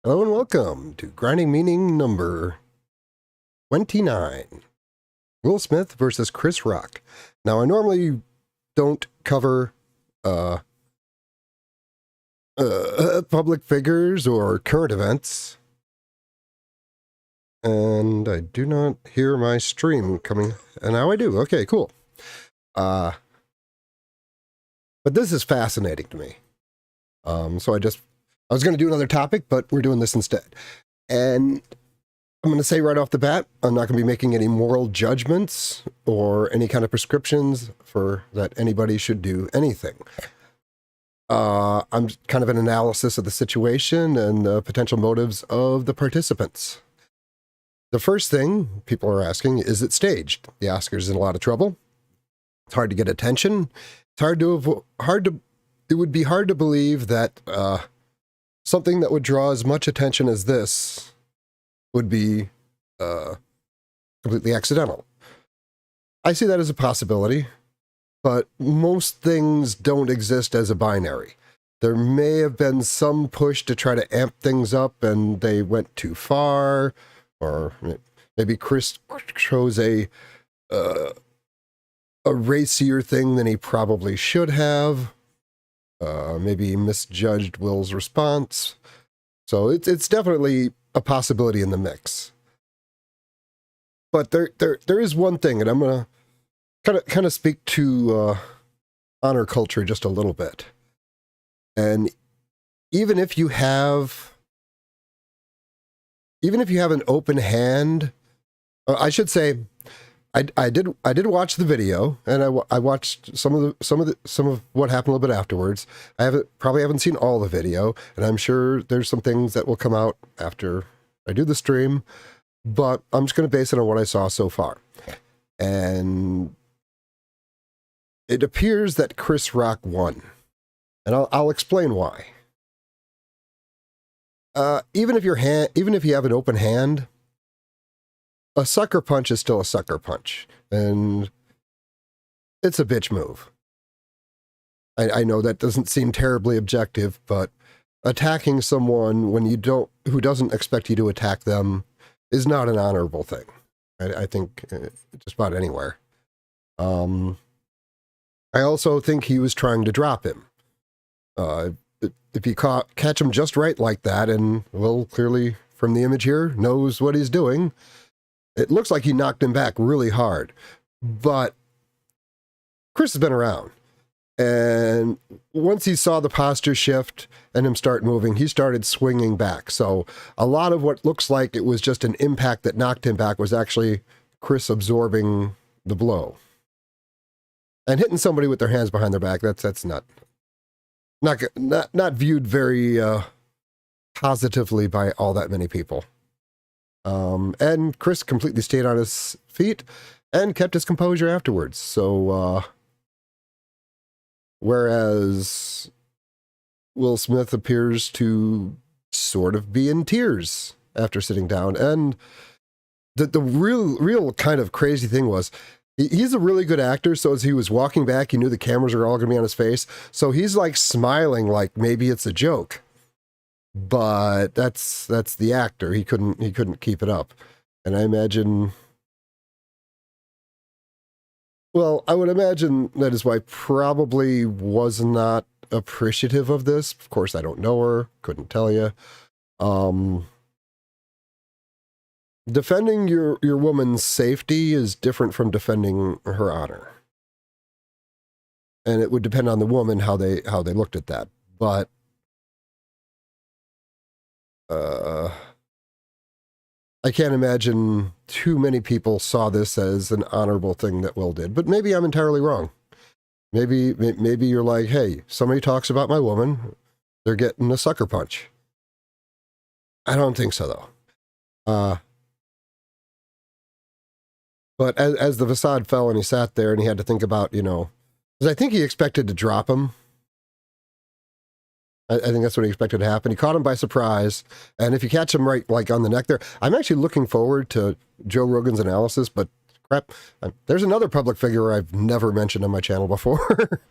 Hello and welcome to Grinding Meaning number 29. Will Smith versus Chris Rock. Now, I normally don't cover public figures or current events. And I do not hear my stream coming. And now I do. Okay, cool. But this is fascinating to me. So I was going to do another topic, but we're doing this instead. And I'm going to say right off the bat, I'm not going to be making any moral judgments or any kind of prescriptions for that anybody should do anything. I'm kind of an analysis of the situation and the potential motives of the participants. The first thing people are asking, is it staged? The Oscars in a lot of trouble. It's hard to get attention. It would be hard to believe that something that would draw as much attention as this would be completely accidental. I see that as a possibility, but most things don't exist as a binary. There may have been some push to try to amp things up and they went too far, or maybe Chris chose a racier thing than he probably should have. Maybe misjudged Will's response. So it's definitely a possibility in the mix. But there is one thing, and I'm gonna kind of speak to honor culture just a little bit. And even if you have an open hand, I should say, I did watch the video, and I watched some of what happened a little bit afterwards. Probably haven't seen all the video, and I'm sure there's some things that will come out after I do the stream, but I'm just going to base it on what I saw so far. And it appears that Chris Rock won, and I'll explain why. Even if you have an open hand, a sucker punch is still a sucker punch, and it's a bitch move. I know that doesn't seem terribly objective, but attacking someone who doesn't expect you to attack them is not an honorable thing. I think just about anywhere. I also think he was trying to drop him. If you catch him just right like that, and Will clearly from the image here knows what he's doing, it looks like he knocked him back really hard. But Chris has been around. And once he saw the posture shift and him start moving, he started swinging back. So a lot of what looks like it was just an impact that knocked him back was actually Chris absorbing the blow. And hitting somebody with their hands behind their back, that's not viewed very positively by all that many people. And Chris completely stayed on his feet and kept his composure afterwards. So, whereas Will Smith appears to sort of be in tears after sitting down. And the real kind of crazy thing was, he's a really good actor, so as he was walking back, he knew the cameras are all going to be on his face. So he's like smiling like maybe it's a joke. But that's the actor. He couldn't keep it up. And I imagine, well, I would imagine that his wife probably was not appreciative of this. Of course, I don't know her, couldn't tell you. Defending your woman's safety is different from defending her honor. And it would depend on the woman how they looked at that. But I can't imagine too many people saw this as an honorable thing that Will did, but maybe I'm entirely wrong. Maybe you're like, hey, somebody talks about my woman, they're getting a sucker punch. I don't think so, though. But as the facade fell and he sat there and he had to think about, because I think he expected to drop him. I think that's what he expected to happen. He caught him by surprise. And if you catch him right, like on the neck there, I'm actually looking forward to Joe Rogan's analysis, but crap, there's another public figure I've never mentioned on my channel before.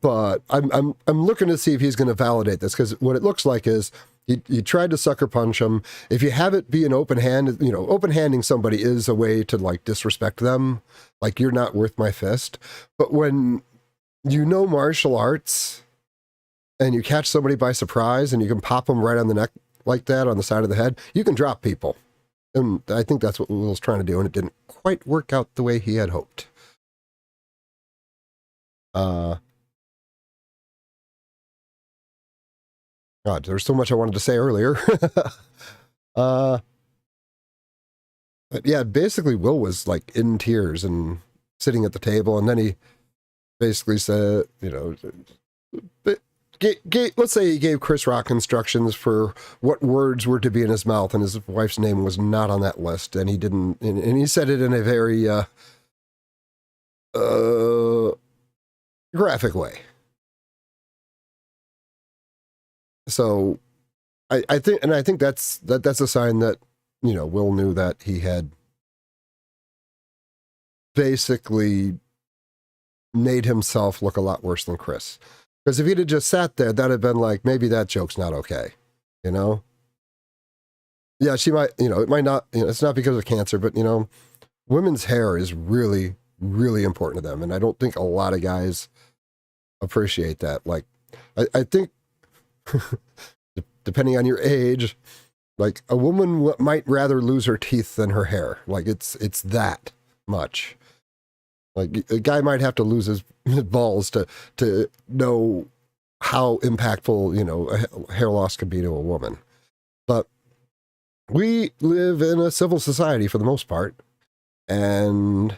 but I'm looking to see if he's going to validate this, because what it looks like is you tried to sucker punch him. If you have it be an open hand, open handing somebody is a way to like disrespect them, like you're not worth my fist. But when martial arts and you catch somebody by surprise and you can pop them right on the neck like that, on the side of the head, you can drop people. And I think that's what Will was trying to do, and it didn't quite work out the way he had hoped. God, there's so much I wanted to say earlier. But yeah, basically Will was like in tears and sitting at the table, and then he basically said, let's say he gave Chris Rock instructions for what words were to be in his mouth, and his wife's name was not on that list, and he didn't, and he said it in a very graphic way. So I think that's a sign that Will knew that he had basically made himself look a lot worse than Chris. Because if he'd have just sat there, that'd have been like, maybe that joke's not okay, Yeah, she might, it might not, it's not because of cancer, but women's hair is really, really important to them, and I don't think a lot of guys appreciate that. Like, I think depending on your age, like a woman might rather lose her teeth than her hair. Like it's that much. Like a guy might have to lose his balls to know how impactful, hair loss can be to a woman. But we live in a civil society for the most part, and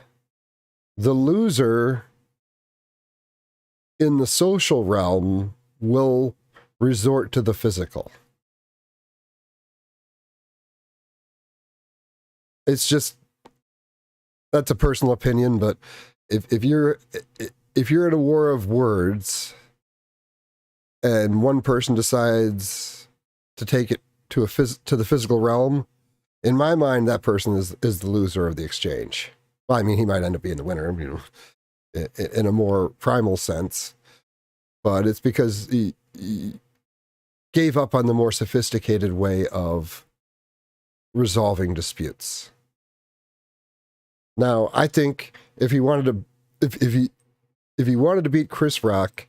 the loser in the social realm will resort to the physical. It's just, that's a personal opinion, but if you're in a war of words and one person decides to take it to the physical realm, in my mind, that person is the loser of the exchange. Well, I mean, he might end up being the winner, in a more primal sense, but it's because he gave up on the more sophisticated way of resolving disputes. Now, I think if he wanted to beat Chris Rock,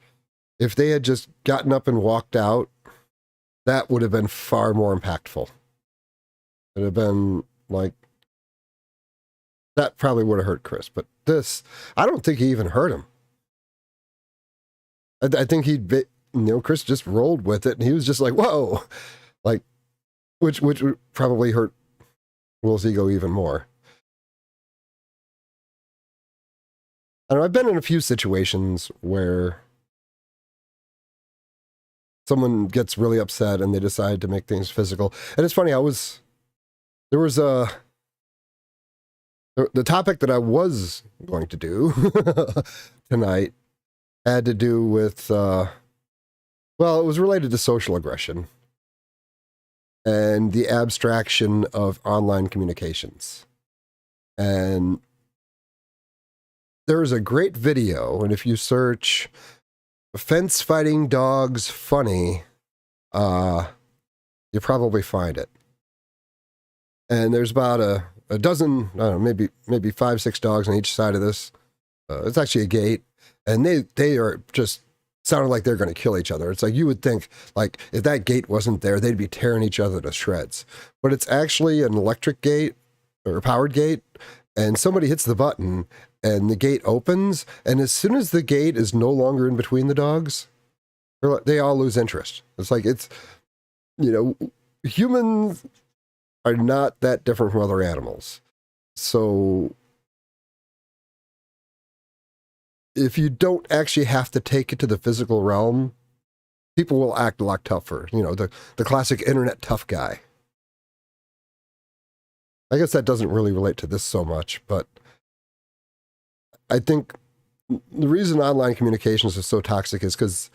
if they had just gotten up and walked out, that would have been far more impactful. It would have been like, that probably would have hurt Chris, but this, I don't think he even hurt him. I think Chris just rolled with it, and he was just like, whoa, like, which would probably hurt Will's ego even more. I don't know, I've been in a few situations where someone gets really upset and they decide to make things physical. And it's funny, there was the topic that I was going to do tonight had to do with, it was related to social aggression and the abstraction of online communications. And there is a great video, and if you search fence fighting dogs funny, you probably find it. And there's about a dozen, I don't know, maybe 5-6 dogs on each side of this. It's actually a gate, and they are just sounding like they're going to kill each other. It's like you would think, like, if that gate wasn't there, they'd be tearing each other to shreds. But it's actually an electric gate or a powered gate, and somebody hits the button and the gate opens, and as soon as the gate is no longer in between the dogs, they all lose interest. It's like, humans are not that different from other animals. So if you don't actually have to take it to the physical realm, people will act a lot tougher. The classic internet tough guy. I guess that doesn't really relate to this so much, but I think the reason online communications is so toxic is because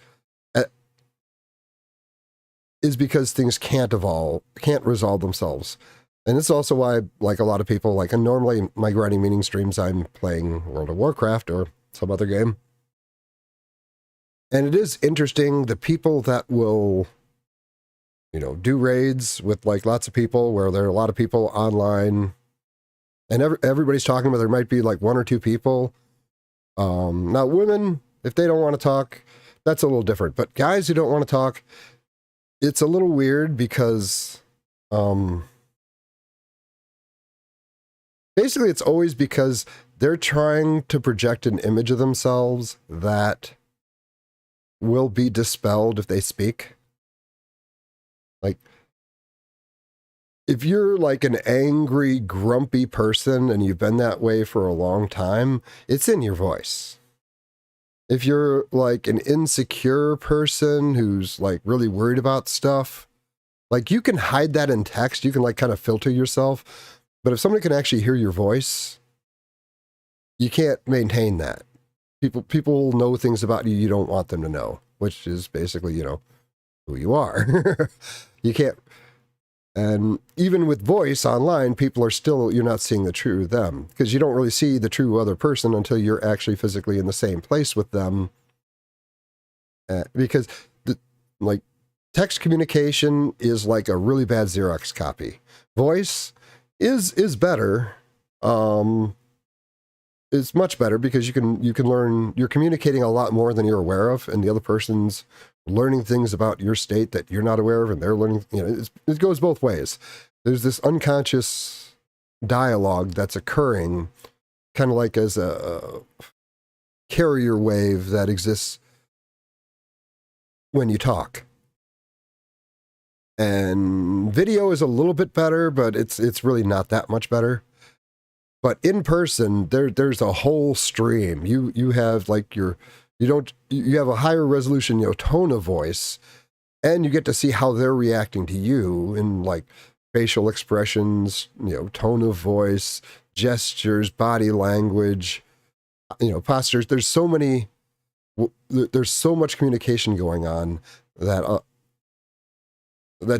things can't resolve themselves. And it's also why, like, a lot of people, like, and normally my grinding meaning streams, I'm playing World of Warcraft or some other game. And it is interesting, the people that will, do raids with like lots of people where there are a lot of people online and everybody's talking, but there might be like one or two people. Now women, if they don't want to talk, that's a little different. But guys who don't want to talk, it's a little weird because basically it's always because they're trying to project an image of themselves that will be dispelled if they speak. Like, if you're like an angry, grumpy person and you've been that way for a long time, it's in your voice. If you're like an insecure person who's like really worried about stuff, like you can hide that in text. You can like kind of filter yourself. But if somebody can actually hear your voice, you can't maintain that. People know things about you you don't want them to know, which is basically, who you are. You can't. And even with voice online, people are still, you're not seeing the true them because you don't really see the true other person until you're actually physically in the same place with them. Because like text communication is like a really bad Xerox copy. Voice is better. It's much better because you can learn, you're communicating a lot more than you're aware of, and the other person's learning things about your state that you're not aware of, and they're learning, it goes both ways. There's this unconscious dialogue that's occurring kind of like as a carrier wave that exists when you talk. And video is a little bit better, but it's really not that much better. But in person, there's a whole stream. You have like you have a higher resolution, tone of voice, and you get to see how they're reacting to you in like facial expressions, tone of voice, gestures, body language, postures. There's so much communication going on that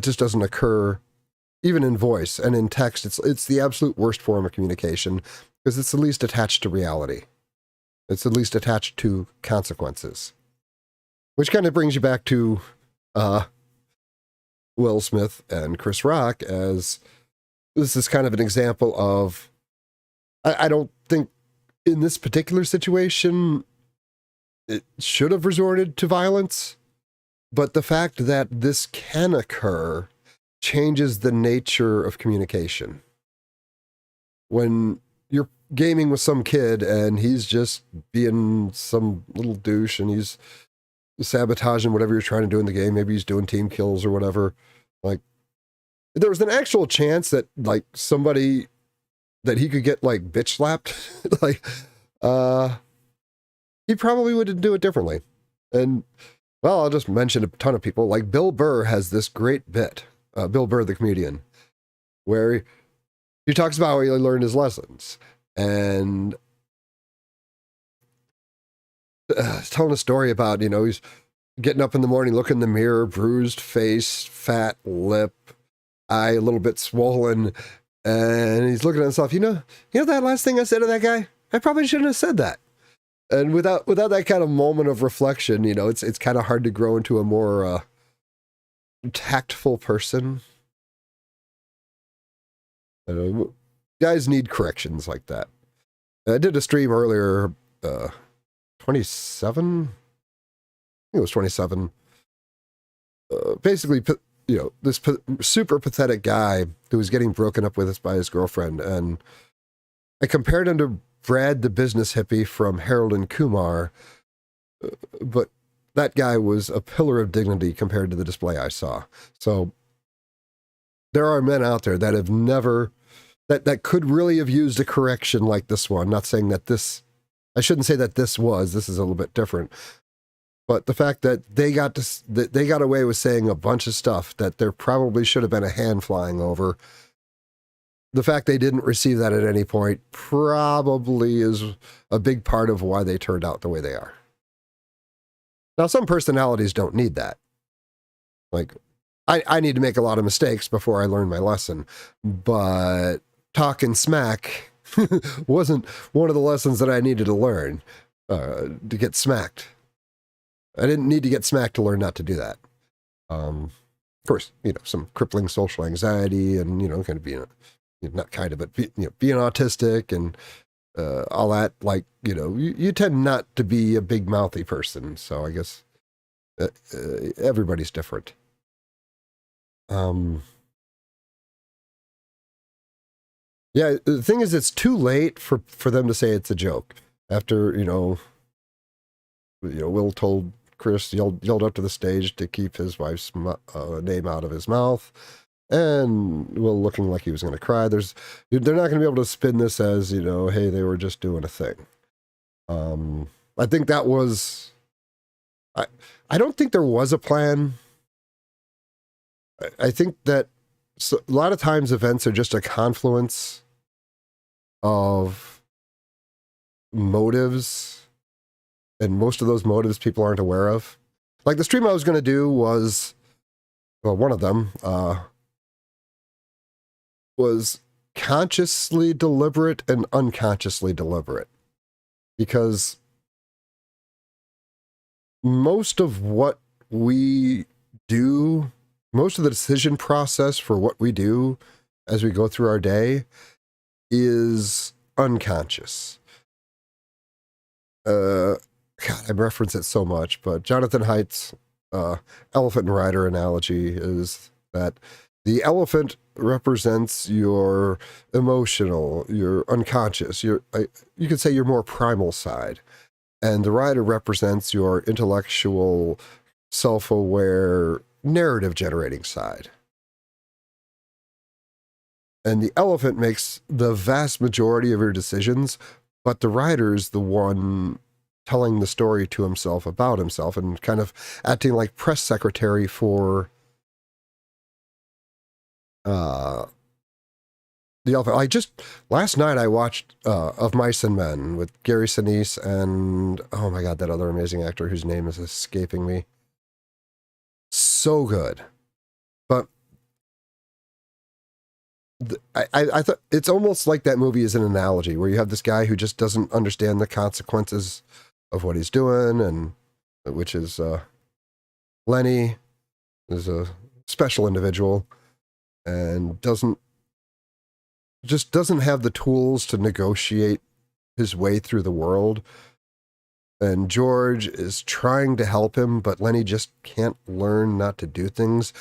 just doesn't occur even in voice. And in text, it's the absolute worst form of communication because it's the least attached to reality. It's the least attached to consequences. Which kind of brings you back to Will Smith and Chris Rock, as this is kind of an example of, I don't think in this particular situation it should have resorted to violence, but the fact that this can occur changes the nature of communication. When you're gaming with some kid and he's just being some little douche and he's sabotaging whatever you're trying to do in the game, maybe he's doing team kills or whatever, like there was an actual chance that like somebody that he could get like bitch slapped, like he probably would do it differently. And well, I'll just mention a ton of people. Like Bill Burr has this great bit, Bill Burr, the comedian, where he talks about how he learned his lessons. And telling a story about, he's getting up in the morning, looking in the mirror, bruised face, fat lip, eye a little bit swollen. And he's looking at himself, you know that last thing I said to that guy? I probably shouldn't have said that. And without that kind of moment of reflection, it's kind of hard to grow into a more tactful person. Guys need corrections like that. I did a stream earlier, 27? I think it was 27. Basically, this super pathetic guy who was getting broken up with by his girlfriend. And I compared him to Brad the business hippie from Harold and Kumar, but that guy was a pillar of dignity compared to the display I saw. So there are men out there that have never, that could really have used a correction like this one. Not saying that this, I shouldn't say that this is a little bit different, but the fact that they got away with saying a bunch of stuff that there probably should have been a hand flying over. The fact they didn't receive that at any point probably is a big part of why they turned out the way they are. Now, some personalities don't need that. Like, I need to make a lot of mistakes before I learn my lesson, but talking smack wasn't one of the lessons that I needed to learn to get smacked. I didn't need to get smacked to learn not to do that. Of course, some crippling social anxiety and, kind of being, not kind of, but, being autistic and all that. Like, you tend not to be a big mouthy person. So I guess everybody's different. Yeah, the thing is, it's too late for them to say it's a joke. After, Will told Chris, yelled up to the stage to keep his wife's name out of his mouth, and Will looking like he was going to cry. They're not going to be able to spin this as, hey, they were just doing a thing. I think that was, I don't think there was a plan. I think that a lot of times events are just a confluence of motives, and most of those motives people aren't aware of. Like the stream I was going to do was, well, one of them was consciously deliberate and unconsciously deliberate, because most of what we do, most of the decision process for what we do as we go through our day is unconscious. God, I reference it so much, but Jonathan Haidt's elephant and rider analogy is that the elephant represents your emotional, your unconscious, you could say your more primal side, and the rider represents your intellectual, self-aware, narrative-generating side. And the elephant makes the vast majority of your decisions, but the rider's the one telling the story to himself about himself and kind of acting like press secretary for the elephant. Last night I watched Of Mice and Men with Gary Sinise and, oh my God, that other amazing actor whose name is escaping me. So good. But I thought it's almost like that movie is an analogy where you have this guy who just doesn't understand the consequences of what he's doing, and which is Lenny is a special individual and doesn't have the tools to negotiate his way through the world. And George is trying to help him, but Lenny just can't learn not to do things.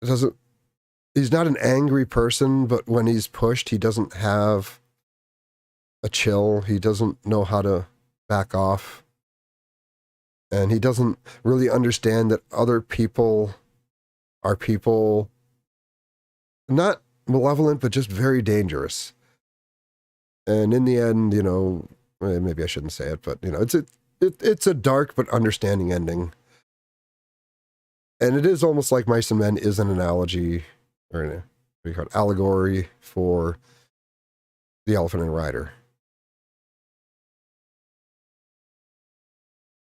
He's not an angry person, but when he's pushed, he doesn't have a chill. He doesn't know how to back off. And he doesn't really understand that other people are people, not malevolent, but just very dangerous. And in the end, maybe I shouldn't say it, but, it's a dark but understanding ending. And it is almost like Mice and Men is an analogy, or what do you call it, allegory for the elephant and rider.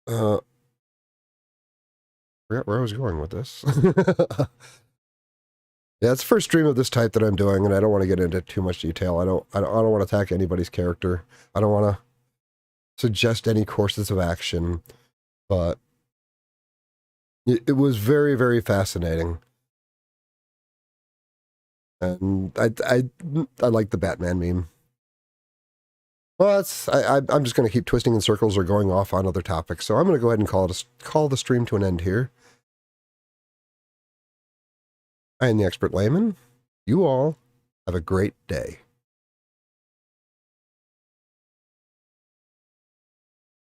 I forgot where I was going with this. Yeah, it's the first stream of this type that I'm doing, and I don't want to get into too much detail. I don't want to attack anybody's character. I don't want to suggest any courses of action, but it was very, very fascinating. And I like the Batman meme. Well, I'm just going to keep twisting in circles or going off on other topics. So I'm going to go ahead and call the stream to an end here. I am the Expert Layman. You all have a great day.